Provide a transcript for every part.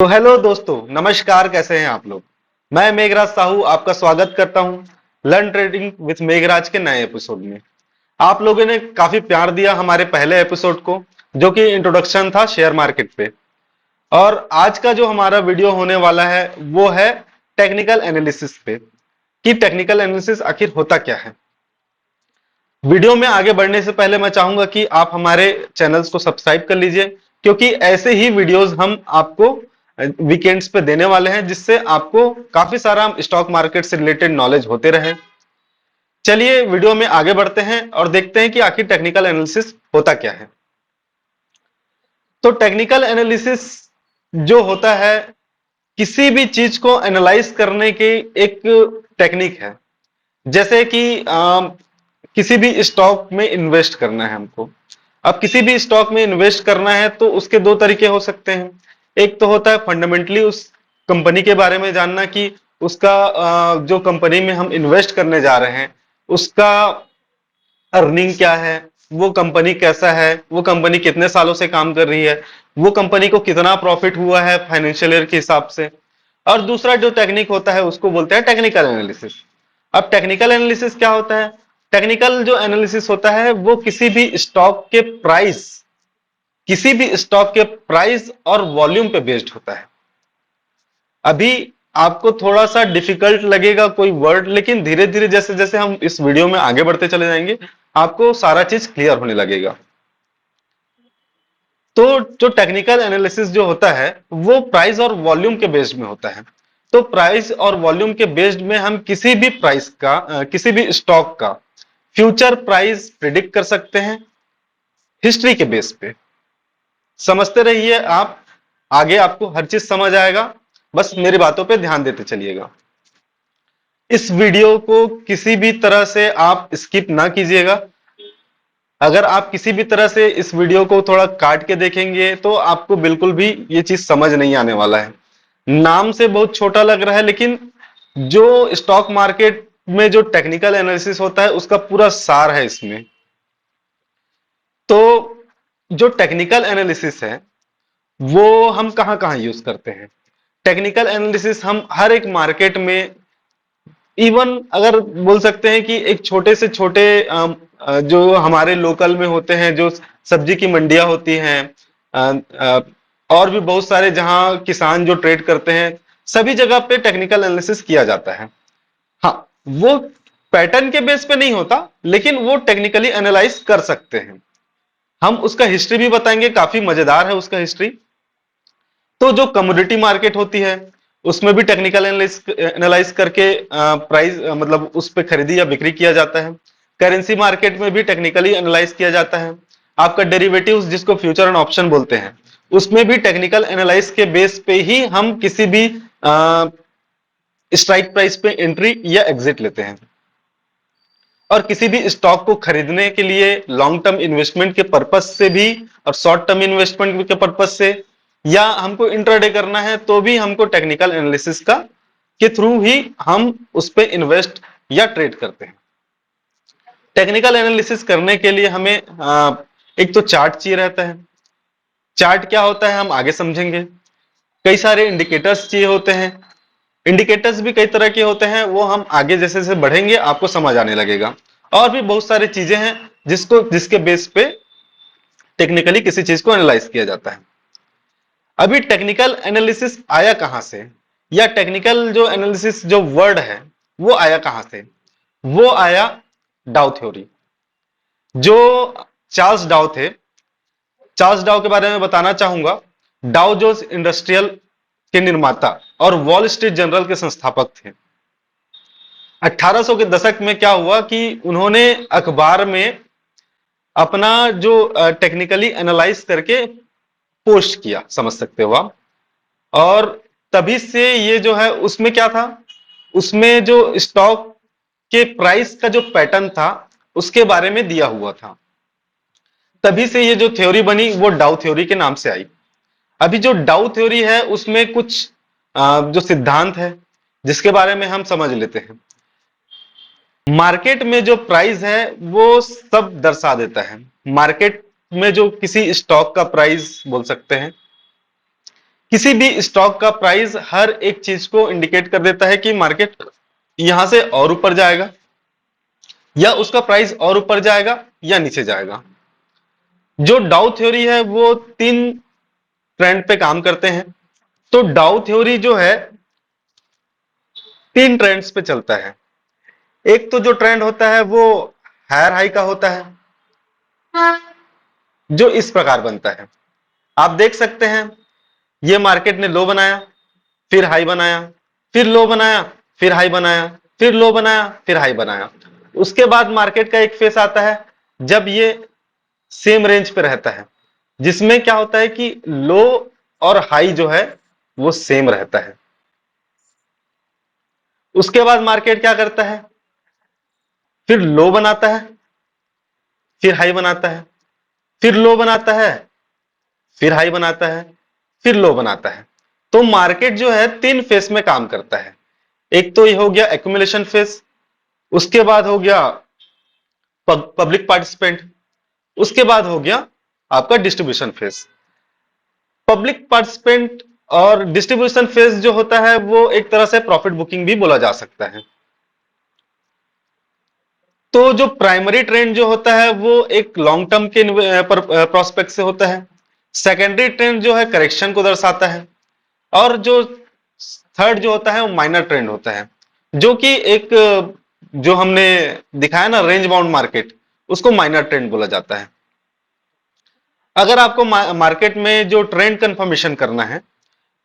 तो हेलो दोस्तों, नमस्कार। कैसे हैं आप लोग। मैं मेघराज साहू आपका स्वागत करता हूं लर्न ट्रेडिंग विथ मेघराज के नए एपिसोड में। आप लोगों ने काफी प्यार दिया हमारे पहले एपिसोड को, जो कि इंट्रोडक्शन था शेयर मार्केट पे। और आज का जो हमारा वीडियो होने वाला है वो है टेक्निकल एनालिसिस पे, कि टेक्निकल एनालिसिस आखिर होता क्या है। वीडियो में आगे बढ़ने से पहले मैं चाहूंगा कि आप हमारे चैनल्स को सब्सक्राइब कर लीजिए, क्योंकि ऐसे ही वीडियोस हम आपको वीकेंड्स पे देने वाले हैं, जिससे आपको काफी सारा स्टॉक मार्केट से रिलेटेड नॉलेज होते रहे। चलिए वीडियो में आगे बढ़ते हैं और देखते हैं कि आखिर टेक्निकल एनालिसिस होता क्या है। तो टेक्निकल एनालिसिस जो होता है, किसी भी चीज को एनालाइज करने की एक टेक्निक है। जैसे कि किसी भी स्टॉक में इन्वेस्ट करना है हमको। अब किसी भी स्टॉक में इन्वेस्ट करना है तो उसके दो तरीके हो सकते हैं। एक तो होता है फंडामेंटली उस कंपनी के बारे में जानना, कि उसका जो कंपनी में हम इन्वेस्ट करने जा रहे हैं उसका अर्निंग क्या है, वो कंपनी कैसा है, वो कंपनी कितने सालों से काम कर रही है, वो कंपनी को कितना प्रॉफिट हुआ है फाइनेंशियल ईयर के हिसाब से। और दूसरा जो टेक्निक होता है उसको बोलते हैं टेक्निकल एनालिसिस। अब टेक्निकल एनालिसिस क्या होता है। टेक्निकल जो एनालिसिस होता है वो किसी भी स्टॉक के प्राइस और वॉल्यूम पे बेस्ड होता है। अभी आपको थोड़ा सा डिफिकल्ट लगेगा कोई वर्ड, लेकिन धीरे धीरे जैसे जैसे हम इस वीडियो में आगे बढ़ते चले जाएंगे आपको सारा चीज क्लियर होने लगेगा। तो जो टेक्निकल एनालिसिस जो होता है वो प्राइस और वॉल्यूम के बेस्ड में होता है। तो प्राइस और वॉल्यूम के बेस्ड में हम किसी भी किसी भी स्टॉक का फ्यूचर प्राइस प्रिडिक्ट कर सकते हैं हिस्ट्री के बेस पे। समझते रहिए आप, आगे आपको हर चीज समझ आएगा। बस मेरी बातों पे ध्यान देते चलिएगा। इस वीडियो को किसी भी तरह से आप स्किप ना कीजिएगा। अगर आप किसी भी तरह से इस वीडियो को थोड़ा काट के देखेंगे तो आपको बिल्कुल भी ये चीज समझ नहीं आने वाला है। नाम से बहुत छोटा लग रहा है, लेकिन जो स्टॉक मार्केट में जो टेक्निकल एनालिसिस होता है उसका पूरा सार है इसमें। तो जो टेक्निकल एनालिसिस है वो हम कहां कहां यूज करते हैं। टेक्निकल एनालिसिस हम हर एक मार्केट में, इवन अगर बोल सकते हैं कि एक छोटे से छोटे जो हमारे लोकल में होते हैं, जो सब्जी की मंडियां होती हैं, और भी बहुत सारे जहां किसान जो ट्रेड करते हैं, सभी जगह पे टेक्निकल एनालिसिस किया जाता है। हाँ, वो पैटर्न के बेस पे नहीं होता, लेकिन वो टेक्निकली एनालाइज कर सकते हैं। हम उसका हिस्ट्री भी बताएंगे, काफी मजेदार है उसका हिस्ट्री। तो जो कमोडिटी मार्केट होती है उसमें भी टेक्निकल एनालाइज करके प्राइस मतलब उस पर खरीदी या बिक्री किया जाता है। करेंसी मार्केट में भी टेक्निकली एनालाइज किया जाता है। आपका डेरिवेटिव्स जिसको फ्यूचर एंड ऑप्शन बोलते हैं, उसमें भी टेक्निकल एनालाइज के बेस पे ही हम किसी भी स्ट्राइक प्राइस पे एंट्री या एग्जिट लेते हैं। और किसी भी स्टॉक को खरीदने के लिए लॉन्ग टर्म इन्वेस्टमेंट के पर्पज से भी, और शॉर्ट टर्म इन्वेस्टमेंट के पर्पज से, या हमको इंट्राडे करना है तो भी हमको टेक्निकल एनालिसिस का के थ्रू ही हम उस पर इन्वेस्ट या ट्रेड करते हैं। टेक्निकल एनालिसिस करने के लिए हमें एक तो चार्ट चाहिए रहता है। चार्ट क्या होता है हम आगे समझेंगे। कई सारे इंडिकेटर्स चाहिए होते हैं। इंडिकेटर्स भी कई तरह के होते हैं, वो हम आगे जैसे जैसे बढ़ेंगे आपको समझ आने लगेगा। और भी बहुत सारी चीजें हैं जिसके बेस पे टेक्निकली किसी चीज को एनालाइज किया जाता है। अभी टेक्निकल एनालिसिस आया कहां से, या टेक्निकल जो एनालिसिस जो वर्ड है वो आया कहां से। वो आया डाउ थ्योरी। जो चार्ल्स डाउ थे, चार्ल्स डाउ के बारे में बताना चाहूंगा। डाउ जोन्स इंडस्ट्रियल के निर्माता और वॉल स्ट्रीट जर्नल के संस्थापक थे। 1800 के दशक में क्या हुआ कि उन्होंने अखबार में अपना जो टेक्निकली एनालाइज करके पोस्ट किया, समझ सकते हो आप। और तभी से ये जो है उसमें क्या था, उसमें जो स्टॉक के प्राइस का जो पैटर्न था उसके बारे में दिया हुआ था। तभी से ये जो थ्योरी बनी वो डाउ थ्योरी के नाम से आई। अभी जो डाउ थ्योरी है उसमें कुछ जो सिद्धांत है जिसके बारे में हम समझ लेते हैं। मार्केट में जो प्राइस है वो सब दर्शा देता है। मार्केट में जो किसी स्टॉक का प्राइस बोल सकते हैं, किसी भी स्टॉक का प्राइस हर एक चीज को इंडिकेट कर देता है कि मार्केट यहां से और ऊपर जाएगा या उसका प्राइस और ऊपर जाएगा या नीचे जाएगा। जो डाउ थ्योरी है वो तीन ट्रेंड पे काम करते हैं। तो डाउ थ्योरी जो है तीन ट्रेंड्स पे चलता है। एक तो जो ट्रेंड होता है वो हायर हाई का होता है, जो इस प्रकार बनता है। आप देख सकते हैं ये मार्केट ने लो बनाया, फिर हाई बनाया, फिर लो बनाया, फिर हाई बनाया, फिर लो बनाया, फिर हाई बनाया। उसके बाद मार्केट का एक फेस आता है जब ये सेम रेंज पे रहता है, जिसमें क्या होता है कि लो और हाई जो है वो सेम रहता है। उसके बाद मार्केट क्या करता है, फिर लो बनाता है, फिर हाई बनाता है, फिर लो बनाता है, फिर हाई बनाता है, फिर लो बनाता है। तो मार्केट जो है तीन फेस में काम करता है। एक तो ये हो गया एक्यूमुलेशन फेस, उसके बाद हो गया पब्लिक पार्टिसिपेंट, उसके बाद हो गया आपका डिस्ट्रीब्यूशन फेस। पब्लिक पार्टिसिपेंट और डिस्ट्रीब्यूशन फेज जो होता है वो एक तरह से प्रॉफिट बुकिंग भी बोला जा सकता है। तो जो प्राइमरी ट्रेंड जो होता है वो एक लॉन्ग टर्म के प्रोस्पेक्ट से होता है। सेकेंडरी ट्रेंड जो है करेक्शन को दर्शाता है, और जो थर्ड जो होता है वो माइनर ट्रेंड होता है, जो कि एक जो हमने दिखाया ना रेंज बाउंड मार्केट, उसको माइनर ट्रेंड बोला जाता है। अगर आपको मार्केट में जो ट्रेंड कंफर्मेशन करना है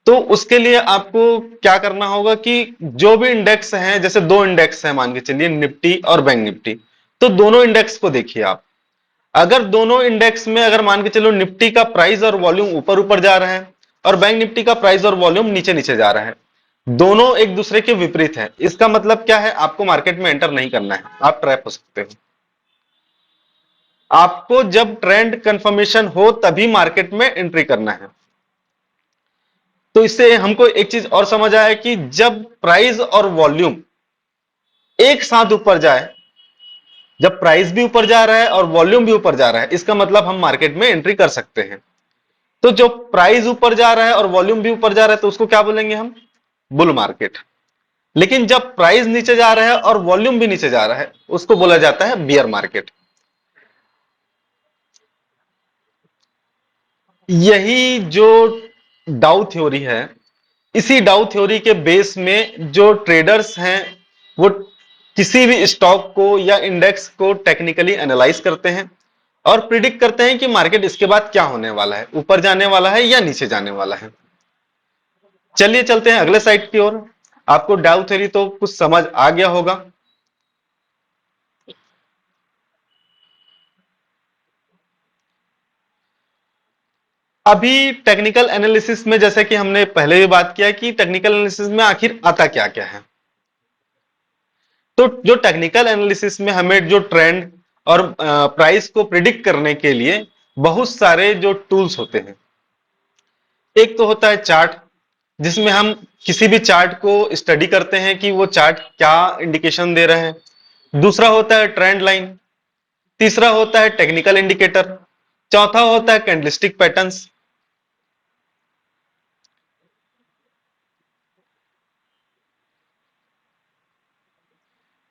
तो उसके लिए आपको क्या करना होगा कि जो भी इंडेक्स हैं, जैसे दो इंडेक्स हैं मान के चलिए, निफ्टी और बैंक निफ्टी, तो दोनों इंडेक्स को देखिए आप। अगर दोनों इंडेक्स में अगर मान के चलो निफ्टी का प्राइस और वॉल्यूम ऊपर ऊपर जा रहा है और बैंक निफ्टी का प्राइस और वॉल्यूम नीचे नीचे जा रहा है, दोनों एक दूसरे के विपरीत है, इसका मतलब क्या है, आपको मार्केट में एंटर नहीं करना है, आप ट्रैप हो सकते हो। आपको जब ट्रेंड कंफर्मेशन हो तभी मार्केट में एंट्री करना है। तो इससे हमको एक चीज और समझ आया कि जब प्राइस और वॉल्यूम एक साथ ऊपर जाए, जब प्राइस भी ऊपर जा रहा है और वॉल्यूम भी ऊपर जा रहा है, इसका मतलब हम मार्केट में एंट्री कर सकते हैं। तो जो प्राइस ऊपर जा रहा है और वॉल्यूम भी ऊपर जा रहा है तो उसको क्या बोलेंगे हम, बुल मार्केट। लेकिन जब प्राइस नीचे जा रहा है और वॉल्यूम भी नीचे जा रहा है उसको बोला जाता है बियर मार्केट। यही जो डाउ थ्योरी है, इसी डाउ थ्योरी के बेस में जो ट्रेडर्स हैं वो किसी भी स्टॉक को या इंडेक्स को टेक्निकली एनालाइज करते हैं और प्रिडिक्ट करते हैं कि मार्केट इसके बाद क्या होने वाला है, ऊपर जाने वाला है या नीचे जाने वाला है। चलिए चलते हैं अगले साइड की ओर। आपको डाउ थ्योरी तो कुछ समझ आ गया होगा। अभी टेक्निकल एनालिसिस में, जैसे कि हमने पहले भी बात किया कि टेक्निकल एनालिसिस में आखिर आता क्या क्या है। तो जो टेक्निकल एनालिसिस में हमें जो ट्रेंड और प्राइस को प्रिडिक्ट करने के लिए बहुत सारे जो टूल्स होते हैं। एक तो होता है चार्ट, जिसमें हम किसी भी चार्ट को स्टडी करते हैं कि वो चार्ट क्या इंडिकेशन दे रहे हैं। दूसरा होता है ट्रेंड लाइन, तीसरा होता है टेक्निकल इंडिकेटर, चौथा होता है कैंडलस्टिक पैटर्न्स,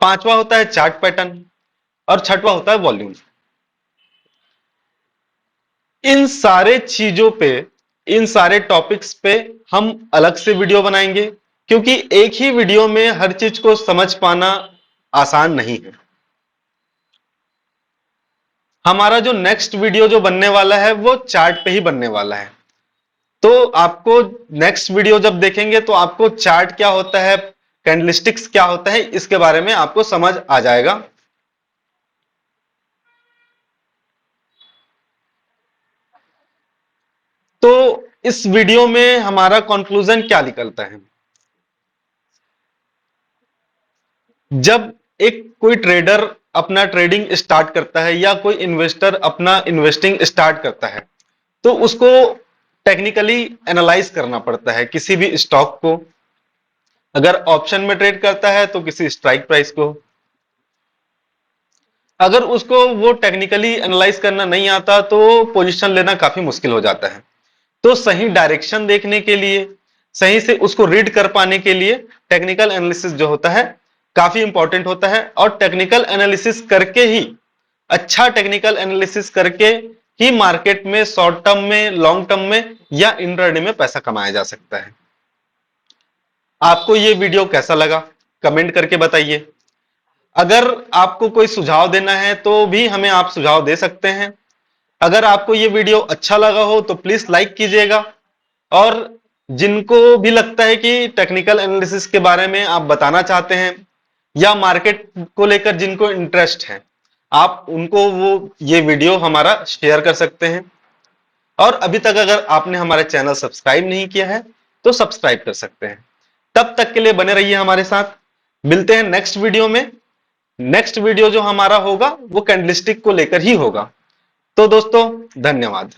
पांचवा होता है चार्ट पैटर्न और छठवां होता है वॉल्यूम। इन सारे चीजों पे, इन सारे टॉपिक्स पे हम अलग से वीडियो बनाएंगे, क्योंकि एक ही वीडियो में हर चीज को समझ पाना आसान नहीं है। हमारा जो नेक्स्ट वीडियो जो बनने वाला है वो चार्ट पे ही बनने वाला है। तो आपको नेक्स्ट वीडियो जब देखेंगे तो आपको चार्ट क्या होता है, कैंडलस्टिक्स क्या होता है, इसके बारे में आपको समझ आ जाएगा। तो इस वीडियो में हमारा कंक्लूजन क्या निकलता है, जब एक कोई ट्रेडर अपना ट्रेडिंग स्टार्ट करता है या कोई इन्वेस्टर अपना इन्वेस्टिंग स्टार्ट करता है, तो उसको टेक्निकली एनालाइज करना पड़ता है किसी भी स्टॉक को। अगर ऑप्शन में ट्रेड करता है तो किसी स्ट्राइक प्राइस को। अगर उसको वो टेक्निकली एनालाइज करना नहीं आता तो पोजीशन लेना काफी मुश्किल हो जाता है। तो सही डायरेक्शन देखने के लिए, सही से उसको रीड कर पाने के लिए टेक्निकल एनालिसिस जो होता है काफी इंपॉर्टेंट होता है। और टेक्निकल एनालिसिस करके ही, अच्छा टेक्निकल एनालिसिस करके ही मार्केट में शॉर्ट टर्म में, लॉन्ग टर्म में या इंट्राडे में पैसा कमाया जा सकता है। आपको ये वीडियो कैसा लगा कमेंट करके बताइए। अगर आपको कोई सुझाव देना है तो भी हमें आप सुझाव दे सकते हैं। अगर आपको ये वीडियो अच्छा लगा हो तो प्लीज लाइक कीजिएगा। और जिनको भी लगता है कि टेक्निकल एनालिसिस के बारे में आप बताना चाहते हैं या मार्केट को लेकर जिनको इंटरेस्ट है, आप उनको वो ये वीडियो हमारा शेयर कर सकते हैं। और अभी तक अगर आपने हमारा चैनल सब्सक्राइब नहीं किया है तो सब्सक्राइब कर सकते हैं। तब तक के लिए बने रहिए हमारे साथ। मिलते हैं नेक्स्ट वीडियो में। नेक्स्ट वीडियो जो हमारा होगा वो कैंडलस्टिक को लेकर ही होगा। तो दोस्तों, धन्यवाद।